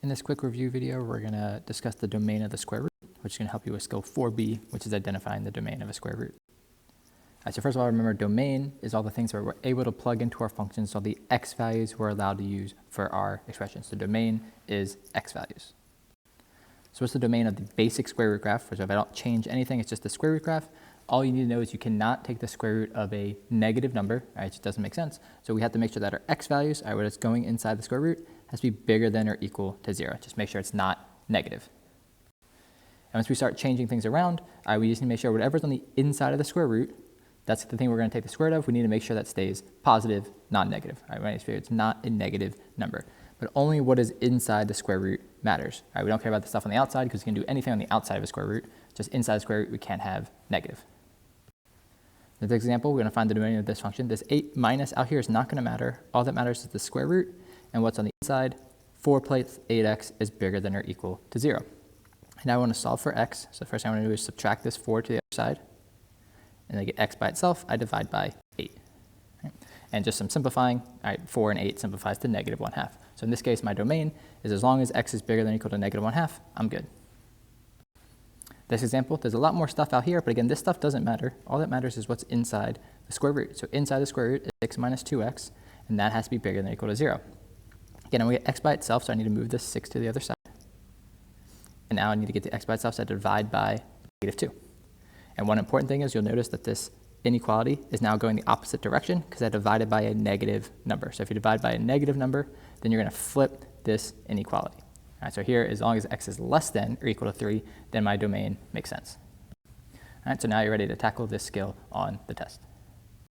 In this quick review video, we're going to discuss the domain of the square root, which is going to help you with skill 4B, which is identifying the domain of a square root. So first of all, remember domain is all the things that we're able to plug into our functions, so the x values we're allowed to use for our expressions. So domain is x values. So what's the domain of the basic square root graph? Which if I don't change anything, it's just the square root graph. All you need to know is you cannot take the square root of a negative number, right? It just doesn't make sense. So we have to make sure that our x values, what is going inside the square root, has to be bigger than or equal to 0. Just make sure it's not negative. And once we start changing things around, we just need to make sure whatever's on the inside of the square root, that's the thing we're going to take the square root of. We need to make sure that stays positive, not negative. Right? We need to make sure it's not a negative number. But only what is inside the square root matters. Right? We don't care about the stuff on the outside because we can do anything on the outside of a square root. Just inside the square root, we can't have negative. In this example, we're going to find the domain of this function. This 8 minus out here is not going to matter. All that matters is the square root, and what's on the inside. 4 plus 8x is bigger than or equal to 0. And now I want to solve for x. So the first thing I want to do is subtract this 4 to the other side. And I get x by itself, I divide by 8. Right? And just some simplifying, 4 and 8 simplifies to negative 1/2. So in this case, my domain is as long as x is bigger than or equal to negative 1/2, I'm good. This example, there's a lot more stuff out here, but again, this stuff doesn't matter. All that matters is what's inside the square root. So inside the square root is 6 minus 2x, and that has to be bigger than or equal to 0. Again, I'm going to get x by itself, so I need to move this 6 to the other side. And now I need to get the x by itself, so I divide by negative 2. And one important thing is you'll notice that this inequality is now going the opposite direction because I divided by a negative number. So if you divide by a negative number, then you're going to flip this inequality. All right, so here, as long as x is less than or equal to 3, then my domain makes sense. All right, so now you're ready to tackle this skill on the test.